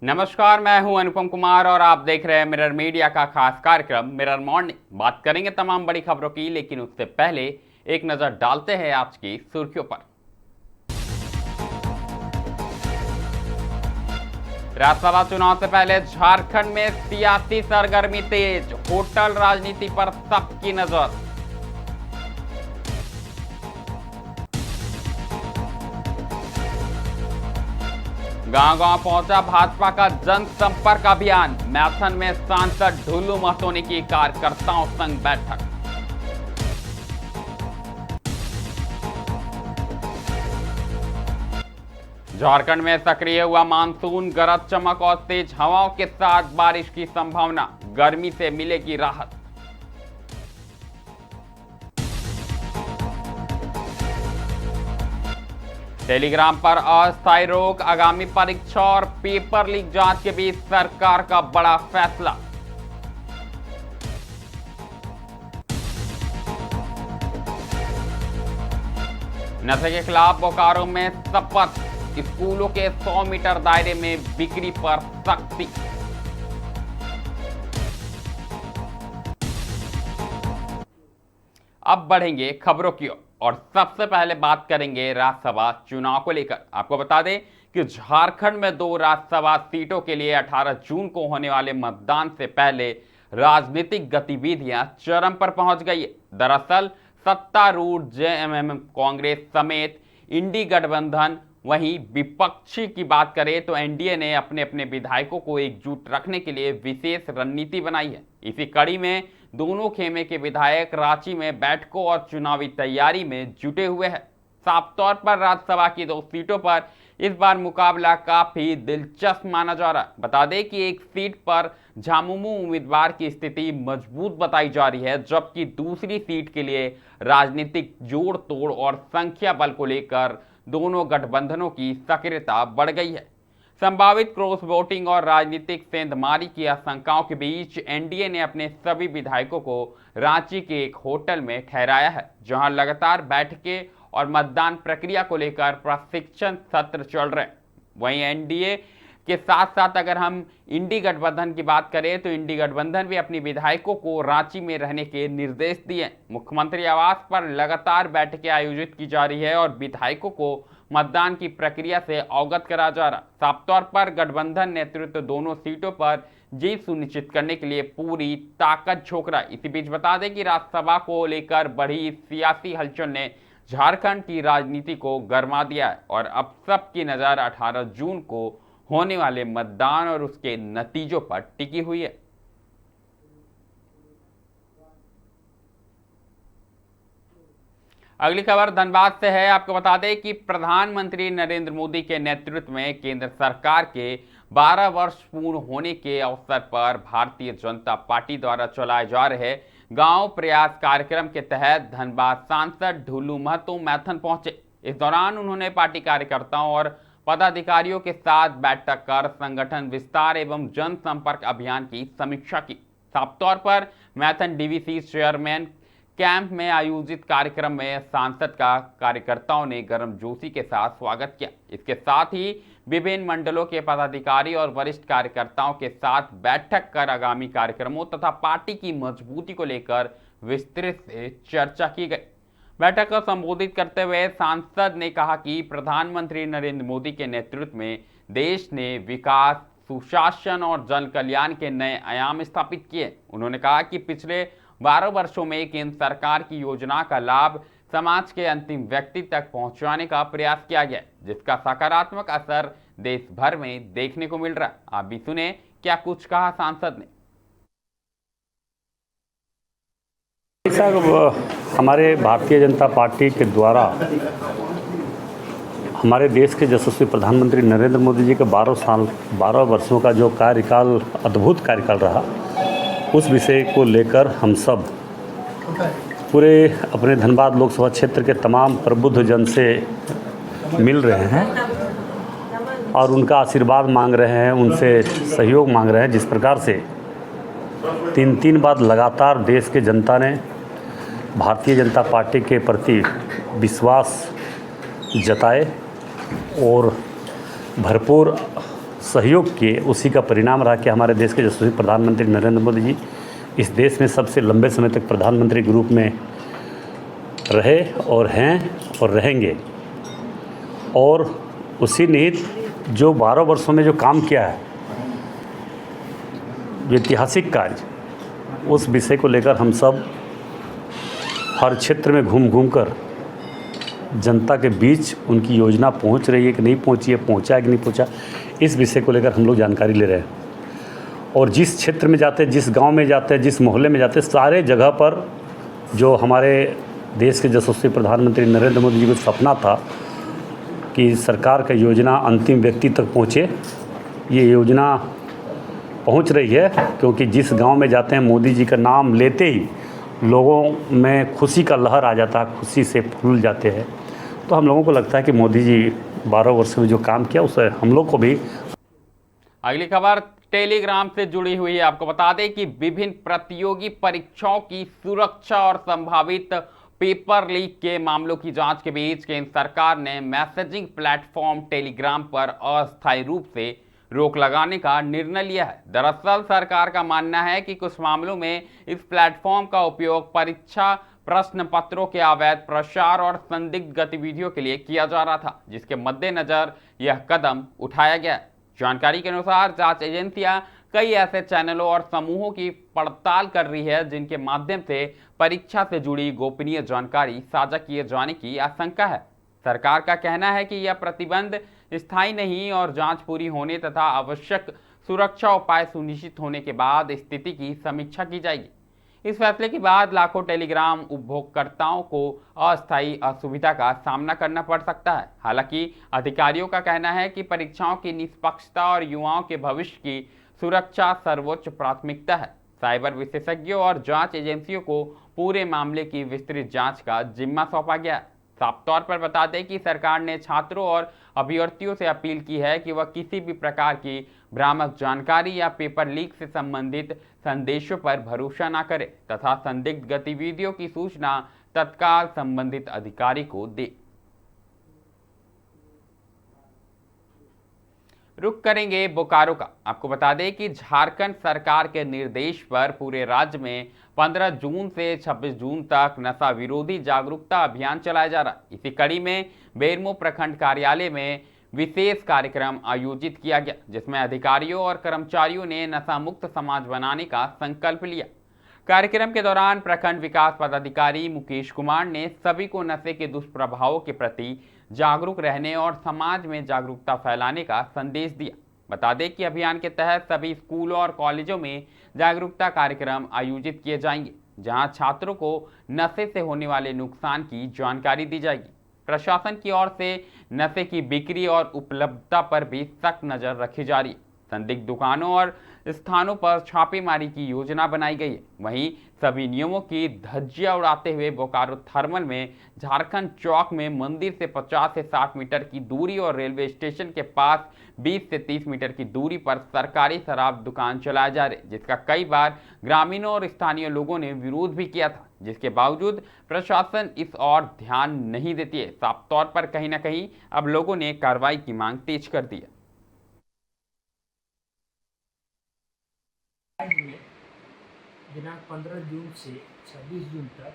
नमस्कार, मैं हूं अनुपम कुमार और आप देख रहे हैं मिरर मीडिया का खास कार्यक्रम मिरर मॉर्निंग। बात करेंगे तमाम बड़ी खबरों की, लेकिन उससे पहले एक नजर डालते हैं आज की सुर्खियों पर। राज्यसभा चुनाव से पहले झारखंड में सियासी सरगर्मी तेज, होटल राजनीति पर सबकी नजर। गांव-गांव पहुंचा भाजपा का जनसंपर्क अभियान, मैथन में सांसद ढुल्लू महतो ने की कार्यकर्ताओं संग बैठक। झारखंड में सक्रिय हुआ मानसून, गरज चमक और तेज हवाओं के साथ बारिश की संभावना, गर्मी से मिलेगी राहत। टेलीग्राम पर अस्थायी रोक, आगामी परीक्षा और पेपर लीक जांच के बीच सरकार का बड़ा फैसला। नशे के खिलाफ बोकारो में शपथ, स्कूलों के 100 मीटर दायरे में बिक्री पर सख्ती। अब बढ़ेंगे खबरों की ओर और सबसे पहले बात करेंगे राज्यसभा चुनाव को लेकर। आपको बता दें कि झारखंड में 2 राज्यसभा सीटों के लिए 18 जून को होने वाले मतदान से पहले राजनीतिक गतिविधियां चरम पर पहुंच गई है। दरअसल सत्तारूढ़ जेएमएम कांग्रेस समेत इंडी गठबंधन, वहीं विपक्षी की बात करें तो एनडीए ने अपने अपने विधायकों को एकजुट रखने के लिए विशेष रणनीति बनाई है। इसी कड़ी में दोनों खेमे के विधायक रांची में बैठकों और चुनावी तैयारी में जुटे हुए हैं। साफ तौर पर राज्यसभा की 2 सीटों पर इस बार मुकाबला काफी दिलचस्प माना जा रहा है। बता दें कि एक सीट पर झामुमो उम्मीदवार की स्थिति मजबूत बताई जा रही है, जबकि दूसरी सीट के लिए राजनीतिक जोड़ तोड़ और संख्या बल को लेकर दोनों गठबंधनों की सक्रियता बढ़ गई है। संभावित क्रॉस वोटिंग और राजनीतिक सेंधमारी की आशंकाओं के बीच एनडीए ने अपने सभी विधायकों को रांची के एक होटल में ठहराया है, जहां लगातार बैठकें और मतदान प्रक्रिया को लेकर प्रशिक्षण सत्र चल रहे हैं। वहीं एनडीए के साथ साथ अगर हम इंडी गठबंधन की बात करें तो इंडी गठबंधन भी अपनी विधायकों को रांची में रहने के निर्देश दिए। मुख्यमंत्री आवास पर लगातार बैठकें आयोजित की जा रही है और विधायकों को मतदान की प्रक्रिया से अवगत करा जा रहा। साफ तौर पर गठबंधन नेतृत्व दोनों सीटों पर जीत सुनिश्चित करने के लिए पूरी ताकत झोंक रहा है। इसी बीच बता दें कि राज्यसभा को लेकर बढ़ी सियासी हलचल ने झारखंड की राजनीति को गरमा दिया है और अब सबकी नजर 18 जून को होने वाले मतदान और उसके नतीजों पर टिकी हुई है। अगली खबर धनबाद से है। आपको बता दें कि प्रधानमंत्री नरेंद्र मोदी के नेतृत्व में केंद्र सरकार के 12 वर्ष पूर्ण होने के अवसर पर भारतीय जनता पार्टी द्वारा चलाए जा रहे गांव प्रयास कार्यक्रम के तहत धनबाद सांसद ढुल्लू महतो मैथन पहुंचे। इस दौरान उन्होंने पार्टी कार्यकर्ताओं और पदाधिकारियों के साथ बैठक कर संगठन विस्तार एवं जनसंपर्क अभियान की समीक्षा की। साफ तौर पर मैथन डीवीसी चेयरमैन कैंप में आयोजित कार्यक्रम में सांसद का कार्यकर्ताओं ने गर्मजोशी के साथ स्वागत किया। इसके साथ ही विभिन्न मंडलों के पदाधिकारी और वरिष्ठ कार्यकर्ताओं के साथ बैठक कर आगामी कार्यक्रमों तथा पार्टी की मजबूती को लेकर विस्तृत से चर्चा की गई। बैठक को संबोधित करते हुए सांसद ने कहा कि प्रधानमंत्री नरेंद्र मोदी के नेतृत्व में देश ने विकास, सुशासन और जन कल्याण के नए आयाम स्थापित किए। उन्होंने कहा कि पिछले 12 वर्षों में केंद्र सरकार की योजना का लाभ समाज के अंतिम व्यक्ति तक पहुंचाने का प्रयास किया गया, जिसका सकारात्मक असर देश भर में देखने को मिल रहा है। आप भी सुने क्या कुछ कहा सांसद ने। हमारे भारतीय जनता पार्टी के द्वारा हमारे देश के यशस्वी प्रधानमंत्री नरेंद्र मोदी जी के 12 वर्षों का जो कार्यकाल, अद्भुत कार्यकाल रहा, उस विषय को लेकर हम सब पूरे अपने धनबाद लोकसभा क्षेत्र के तमाम प्रबुद्ध जन से मिल रहे हैं और उनका आशीर्वाद मांग रहे हैं, उनसे सहयोग मांग रहे हैं। जिस प्रकार से 3 बार लगातार देश के जनता ने भारतीय जनता पार्टी के प्रति विश्वास जताए और भरपूर सहयोग किए, उसी का परिणाम रहा कि हमारे देश के यशस्वी प्रधानमंत्री नरेंद्र मोदी जी इस देश में सबसे लंबे समय तक प्रधानमंत्री के रूप में रहे और हैं और रहेंगे। और उसी निहित जो 12 वर्षों में जो काम किया है, जो ऐतिहासिक कार्य, उस विषय को लेकर हम सब हर क्षेत्र में घूम घूम कर जनता के बीच उनकी योजना पहुंच रही है कि नहीं पहुंची है, पहुंचा है कि नहीं पहुंचा, इस विषय को लेकर हम लोग जानकारी ले रहे हैं। और जिस क्षेत्र में जाते हैं, जिस गांव में जाते हैं, जिस मोहल्ले में जाते हैं, सारे जगह पर जो हमारे देश के यशस्वी प्रधानमंत्री नरेंद्र मोदी जी को सपना था कि सरकार का योजना अंतिम व्यक्ति तक पहुँचे, ये योजना पहुँच रही है। क्योंकि जिस गांव में जाते हैं, मोदी जी का नाम लेते ही लोगों में खुशी का लहर आ जाता है, खुशी से फूल जाते हैं। तो हम लोगों को लगता है कि मोदी जी 12 वर्ष में जो काम किया उसे हम लोग को भी। अगली खबर टेलीग्राम से जुड़ी हुई है। आपको बता दें कि विभिन्न प्रतियोगी परीक्षाओं की सुरक्षा और संभावित पेपर लीक के मामलों की जांच के बीच केंद्र सरकार ने मैसेजिंग प्लेटफॉर्म टेलीग्राम पर अस्थायी रूप से रोक लगाने का निर्णय लिया है। दरअसल सरकार का मानना है कि कुछ मामलों में इस प्लेटफॉर्म का उपयोग परीक्षा प्रश्न पत्रों के अवैध प्रसार और संदिग्ध गतिविधियों के लिए किया जा रहा था, जिसके मद्देनजर यह कदम उठाया गया। जानकारी के अनुसार जांच एजेंसियां कई ऐसे चैनलों और समूहों की पड़ताल कर रही है जिनके माध्यम से परीक्षा से जुड़ी गोपनीय जानकारी साझा किए जाने की आशंका है। सरकार का कहना है कि यह प्रतिबंध स्थायी नहीं और जांच पूरी होने तथा आवश्यक सुरक्षा उपाय सुनिश्चित होने के बाद स्थिति की समीक्षा की जाएगी। इस फैसले के बाद लाखों टेलीग्राम उपभोक्ताओं को अस्थायी असुविधा का सामना करना पड़ सकता है। हालांकि अधिकारियों का कहना है कि परीक्षाओं की निष्पक्षता और युवाओं के भविष्य की सुरक्षा सर्वोच्च प्राथमिकता है। साइबर विशेषज्ञों और जांच एजेंसियों को पूरे मामले की विस्तृत जांच का जिम्मा सौंपा गया है। साफ तौर पर बता दें कि सरकार ने छात्रों और अभ्यर्थियों से अपील की है कि वह किसी भी प्रकार की भ्रामक जानकारी या पेपर लीक से संबंधित संदेशों पर भरोसा न करें तथा संदिग्ध गतिविधियों की सूचना तत्काल संबंधित अधिकारी को दे। रुक करेंगे बोकारो का। आपको बता दें कि झारखंड सरकार के निर्देश पर पूरे राज्य में 15 जून से 26 जून तक नशा विरोधी जागरूकता अभियान चलाया जा रहा है। इसी कड़ी में बेरमो प्रखंड कार्यालय में विशेष कार्यक्रम आयोजित किया गया, जिसमें अधिकारियों और कर्मचारियों ने नशा मुक्त समाज बनाने का संकल्प लिया। कार्यक्रम के दौरान प्रखंड विकास पदाधिकारी मुकेश कुमार ने सभी को नशे के दुष्प्रभावों के प्रति जागरूक रहने और समाज में जागरूकता फैलाने का संदेश दिया। बता दें कि अभियान के तहत सभी स्कूलों और कॉलेजों में जागरूकता कार्यक्रम आयोजित किए जाएंगे, जहां छात्रों को नशे से होने वाले नुकसान की जानकारी दी जाएगी। प्रशासन की ओर से नशे की बिक्री और उपलब्धता पर भी सख्त नजर रखी जा रही है। संदिग्ध दुकानों और स्थानों पर छापेमारी की योजना बनाई गई है। वहीं सभी नियमों की धज्जियां उड़ाते हुए बोकारो थर्मल में झारखंड चौक में मंदिर से 50 से 60 मीटर की दूरी और रेलवे स्टेशन के पास 20 से 30 मीटर की दूरी पर सरकारी शराब दुकान चलाए जा रहे, जिसका कई बार ग्रामीणों और स्थानीय लोगों ने विरोध भी किया था, जिसके बावजूद प्रशासन इस ओर ध्यान नहीं देती है। साफ तौर पर कहीं ना कहीं अब लोगों ने कार्रवाई की मांग तेज कर दी है। दिनांक 15 जून से 26 जून तक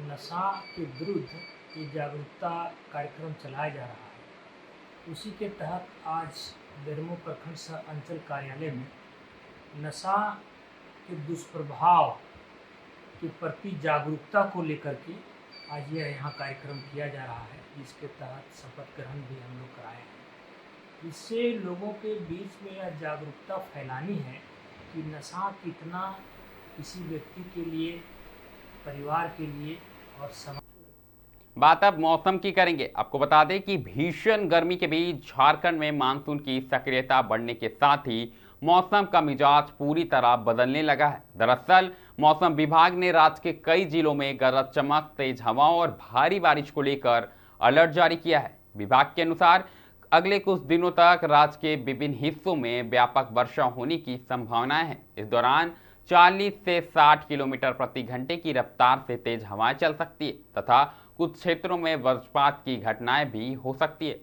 नशा के विरुद्ध ये जागरूकता कार्यक्रम चलाया जा रहा है। उसी के तहत आज बेरमो प्रखंड अंचल कार्यालय में नशा के दुष्प्रभाव के प्रति जागरूकता को लेकर के आज यह यहाँ कार्यक्रम किया जा रहा है, जिसके तहत शपथ ग्रहण भी हम लोग कराए हैं। इससे लोगों के बीच में यह जागरूकता फैलानी है कि नशा कितना किसी व्यक्ति के लिए, परिवार के लिए और समाज। बात अब मौसम की करेंगे। आपको बता दें कि भीषण गर्मी के बीच झारखंड में मानसून की सक्रियता बढ़ने के साथ ही मौसम का मिजाज पूरी तरह बदलने लगा है। दरअसल मौसम विभाग ने राज्य के कई जिलों में गरज चमक, तेज हवाओं और भारी बारिश को लेकर अलर्ट जारी किया है। विभाग के अनुसार अगले कुछ दिनों तक राज्य के विभिन्न हिस्सों में व्यापक वर्षा होने की संभावनाएं हैं। इस दौरान 40 से 60 किलोमीटर प्रति घंटे की रफ्तार से तेज हवाएं चल सकती है तथा कुछ क्षेत्रों में वज्रपात की घटनाएं भी हो सकती है।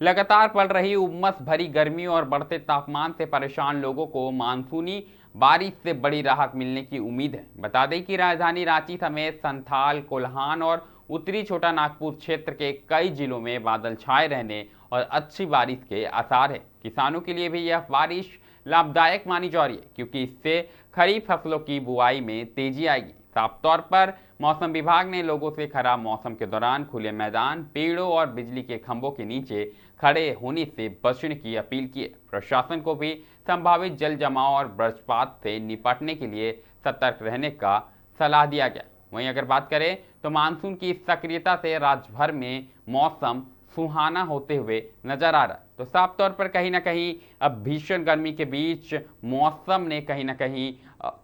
लगातार पड़ रही उमस भरी गर्मी और बढ़ते तापमान से परेशान लोगों को मानसूनी बारिश से बड़ी राहत मिलने की उम्मीद है। बता दें कि राजधानी रांची समेत संथाल, कोल्हान और उत्तरी छोटा नागपुर क्षेत्र के कई जिलों में बादल छाए रहने और अच्छी बारिश के आसार है। किसानों के लिए भी यह बारिश लाभदायक मानी जा रही है, क्योंकि इससे खरीफ फसलों की बुआई में तेजी आएगी। साफ तौर पर मौसम विभाग ने लोगों से खराब मौसम के दौरान खुले मैदान, पेड़ों और बिजली के खंभों के नीचे खड़े होने से बचने की अपील की है। प्रशासन को भी संभावित जल जमाव और वज्रपात से निपटने के लिए सतर्क रहने का सलाह दिया गया। वहीं अगर बात करें तो मानसून की सक्रियता से राज्य भर में मौसम सुहाना होते हुए नजर आ रहा है। तो साफ तौर पर कहीं ना कहीं अब भीषण गर्मी के बीच मौसम ने कहीं ना कहीं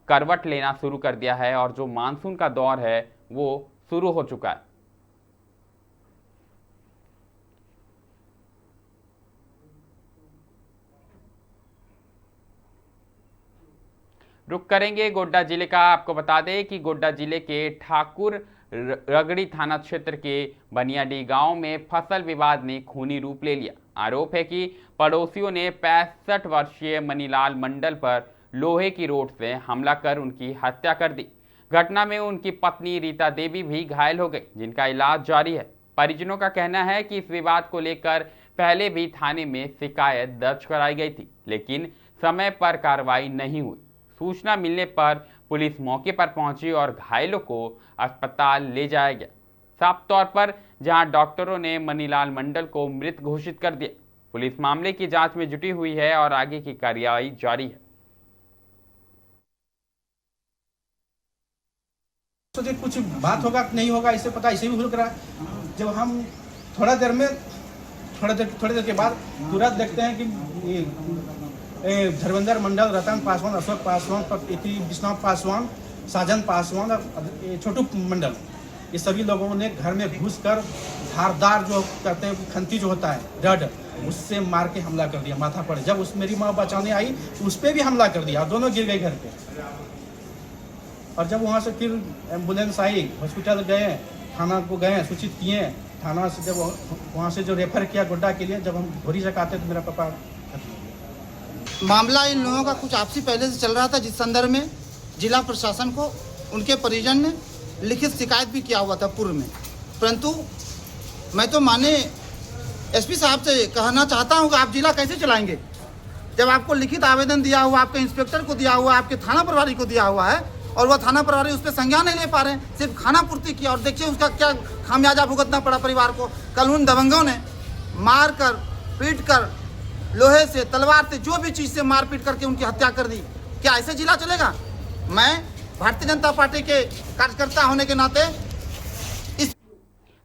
करवट लेना शुरू कर दिया है और जो मानसून का दौर है वो शुरू हो चुका है। रुक करेंगे गोड्डा जिले का। आपको बता दें कि गोड्डा जिले के ठाकुर रगड़ी थाना क्षेत्र के बनियाडी गांव में फसल विवाद ने खूनी रूप ले लिया। आरोप है कि पड़ोसियों ने 65 वर्षीय मनीलाल मंडल पर लोहे की रोड से हमला कर उनकी हत्या कर दी। घटना में उनकी पत्नी रीता देवी भी घायल हो गई, जिनका इलाज जारी है। परिजनों का कहना है कि इस विवाद को लेकर पहले भी थाने में शिकायत दर्ज कराई गई थी, लेकिन समय पर कार्रवाई नहीं हुई। सूचना मिलने पर पुलिस मौके पर पहुंची और घायलों को अस्पताल ले जाया गया। साफ तौर पर जहां डॉक्टरों ने मनीलाल मंडल को मृत घोषित कर दिया। पुलिस मामले की जांच में जुटी हुई है और आगे की कार्रवाई जारी है। सोचे कुछ बात होगा नहीं होगा, इससे पता इसे भी हो रहा है। जब हम थोड़ी देर के बाद तुरंत देखते हैं कि धर्मेंद्र मंडल, रतन पासवान, अशोक पासवान, विष्णु पासवान, साजन पासवान और छोटू मंडल, ये सभी लोगों ने घर में घुसकर धारदार जो कहते हैं खंती जो होता है रड, उससे मार के हमला कर दिया माथा पर। जब उस मेरी माँ बचाने आई तो उस पर भी हमला कर दिया, दोनों गिर गए घर पे। और जब वहाँ से फिर एम्बुलेंस आई, हॉस्पिटल गए, थाना को गए, सूचित किए। थाना से जब वहाँ से जो रेफर किया गोड्डा के लिए, जब हम घोरी से आते तो मेरा पापा मामला इन लोगों का कुछ आपसी पहले से चल रहा था, जिस संदर्भ में जिला प्रशासन को उनके परिजन ने लिखित शिकायत भी किया हुआ था पूर्व में। परंतु मैं तो माने एसपी साहब से कहना चाहता हूं कि आप जिला कैसे चलाएंगे जब आपको लिखित आवेदन दिया हुआ, आपके इंस्पेक्टर को दिया हुआ, आपके थाना प्रभारी को दिया हुआ है और वह थाना प्रभारी उस पर संज्ञान नहीं ले पा रहे हैं, सिर्फ खाना पूर्ति किया। और देखिए उसका क्या खामियाजा भुगतना पड़ा परिवार को। कल उन दबंगों ने मार कर, पीट कर, लोहे से, तलवार से, जो भी चीज़ से मार पीट करके उनकी हत्या कर दी। क्या ऐसे जिला चलेगा? मैं भारतीय जनता पार्टी के कार्यकर्ता होने के नाते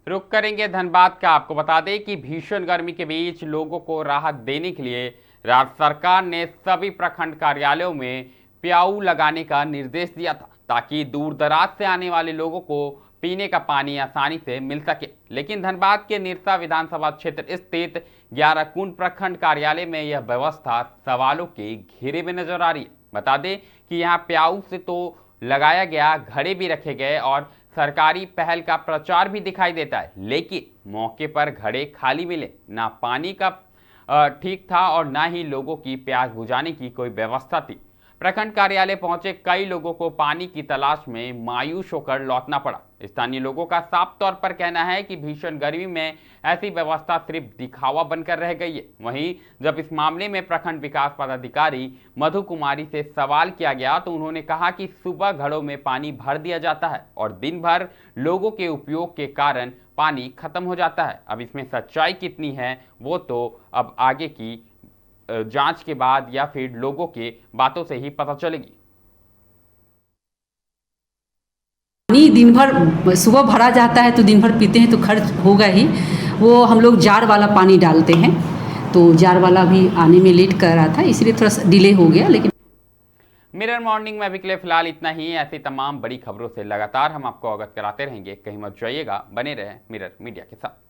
रुक करेंगे धनबाद का। आपको बता दें कि भीषण गर्मी के बीच लोगों को राहत देने के लिए राज्य सरकार ने सभी प्रखंड कार्यालयों में प्याऊ लगाने का निर्देश दिया था, ताकि दूर दराज से आने वाले लोगों को पीने का पानी आसानी से मिल सके। लेकिन धनबाद के निरसा विधानसभा क्षेत्र स्थित 11 कुंड प्रखंड कार्यालय में यह व्यवस्था सवालों के घेरे में नजर आ रही है। बता दें कि यहाँ प्याऊ से तो लगाया गया, घड़े भी रखे गए और सरकारी पहल का प्रचार भी दिखाई देता है, लेकिन मौके पर घड़े खाली मिले। ना पानी का ठीक था और ना ही लोगों की प्यास बुझाने की कोई व्यवस्था थी। प्रखंड कार्यालय पहुंचे कई लोगों को पानी की तलाश में मायूस होकर लौटना पड़ा। स्थानीय लोगों का साफ तौर पर कहना है कि भीषण गर्मी में ऐसी व्यवस्था सिर्फ दिखावा बनकर रह गई है। वहीं जब इस मामले में प्रखंड विकास पदाधिकारी मधु कुमारी से सवाल किया गया तो उन्होंने कहा कि सुबह घड़ों में पानी भर दिया जाता है और दिन भर लोगों के उपयोग के कारण पानी खत्म हो जाता है। अब इसमें सच्चाई कितनी है वो तो अब आगे की जांच के बाद या फिर लोगों के बातों से ही पता चलेगी। पानी दिन भर सुबह भरा जाता है तो दिन भर पीते हैं तो खर्च होगा ही। वो हम लोग जार वाला पानी डालते हैं, तो जार वाला भी आने में लेट कर रहा था, इसलिए थोड़ा सा डिले हो गया। लेकिन मिरर मॉर्निंग में अभी के लिए फिलहाल इतना ही। ऐसी तमाम बड़ी खबरों से लगातार हम आपको अवगत कराते रहेंगे। कहीं मत जाइएगा, बने रहें मिरर मीडिया के साथ।